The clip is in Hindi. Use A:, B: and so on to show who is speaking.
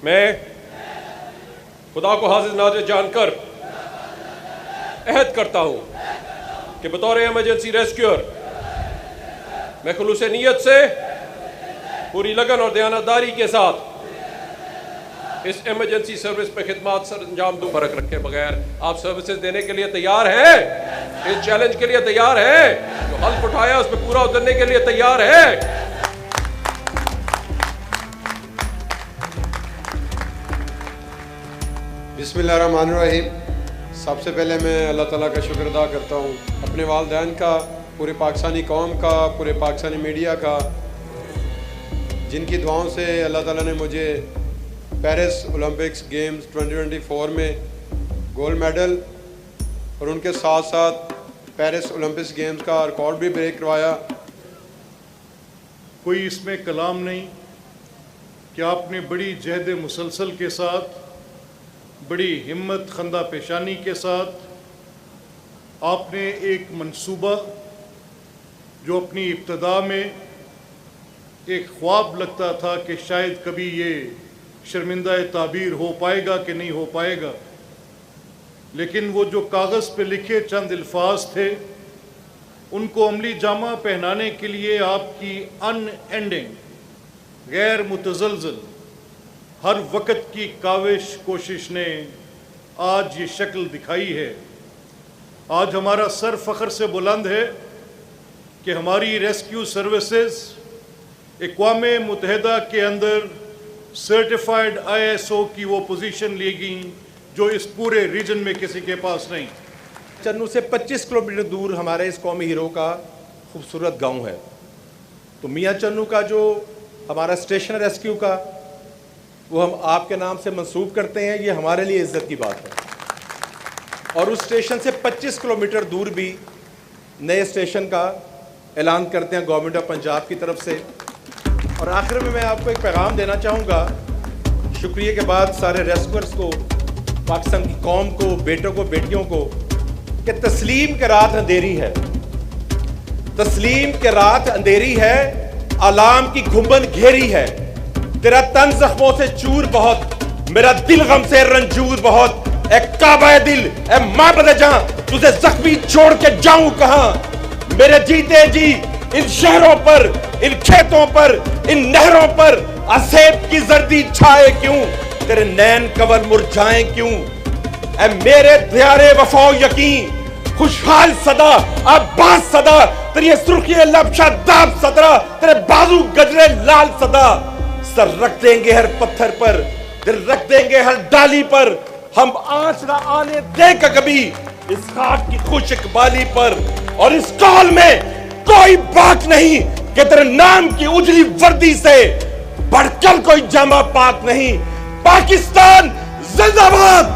A: मैं खुदा को हाजिर नाज़िर जानकर अहद करता हूँ कि बतौर इमरजेंसी रेस्क्यूअर मैं खुलूस नीयत से पूरी लगन और दयानतदारी के साथ इस इमरजेंसी सर्विस पे खिदमत सर अंजाम दूँ। फर्क रखे बगैर आप सर्विसेज देने के लिए तैयार हैं? इस चैलेंज के लिए तैयार हैं? जो हल्फ उठाया उस पर पूरा उतरने के लिए तैयार है?
B: बिस्मिल्लाहिर्रहमानिर्रहीम। सबसे पहले मैं अल्लाह ताला का शुक्र अदा करता हूँ, अपने वालिदैन का, पूरे पाकिस्तानी कौम का, पूरे पाकिस्तानी मीडिया का, जिनकी दुआओं से अल्लाह ताला ने मुझे पेरिस ओलंपिक्स गेम्स 2024 में गोल्ड मेडल और उनके साथ साथ पेरिस ओलंपिक्स गेम्स का रिकॉर्ड भी ब्रेक करवाया।
C: कोई इसमें कलाम नहीं कि आपने बड़ी जहद मुसलसल के साथ, बड़ी हिम्मत खंदा पेशानी के साथ आपने एक मंसूबा जो अपनी इब्तदा में एक ख्वाब लगता था कि शायद कभी ये शर्मिंदा ताबीर हो पाएगा कि नहीं हो पाएगा, लेकिन वो जो कागज़ पे लिखे चंद अल्फाज थे उनको अमली जामा पहनाने के लिए आपकी अनएंडिंग, गैर मुतज़लज़ल, हर वक्त की काविश कोशिश ने आज ये शक्ल दिखाई है। आज हमारा सर फ़ख्र से बुलंद है कि हमारी रेस्क्यू सर्विसेज अक़वाम मुत्तहिदा के अंदर सर्टिफाइड ISO की वो पोजीशन ली गई जो इस पूरे रीजन में किसी के पास नहीं।
D: चन्नू से 25 किलोमीटर दूर हमारे इस कौमी हीरो का खूबसूरत गांव है। तो मियाँ चन्नू का जो हमारा स्टेशन रेस्क्यू का वो हम आपके नाम से मंसूब करते हैं, ये हमारे लिए इज़्ज़त की बात है। और उस स्टेशन से 25 किलोमीटर दूर भी नए स्टेशन का ऐलान करते हैं गवर्नमेंट ऑफ पंजाब की तरफ से। और आखिर में मैं आपको एक पैगाम देना चाहूँगा, शुक्रिया के बाद सारे रेस्क्यूअर्स को, पाकिस्तान की कौम को, बेटों को, बेटियों को, कि तस्लीम के रात अंधेरी है, तस्लीम के रात अंधेरी है, आलाम की घुंबन घेरी है, तेरा तन जख्मों से चूर बहुत, मेरा दिल गम से रंजूर बहुत, ए काबा दिल, ए माबद जहां, तुझे जख्मी छोड़ के जाऊं कहां, मेरे जीते जी इन शहरों पर, इन खेतों पर, इन नहरों पर असेब की जर्दी छाए क्यों, तेरे नैन कवर मुरझाए क्यों, ऐ मेरे दियारे वफा यकीन, खुशहाल सदा, अब्बास सदा, तेरी सुर्खी लबशा दाब सदरा, तेरे बाजू गजरे लाल सदा, सर रख देंगे हर पत्थर पर, दिल रख देंगे हर डाली पर, हम आंच ना आने देगा कभी इस खाक की खुश इकबाली पर। और इस कॉल में कोई बात नहीं कि तेरे नाम की उजली वर्दी से बढ़कर कोई जामा पाक नहीं। पाकिस्तान जिंदाबाद।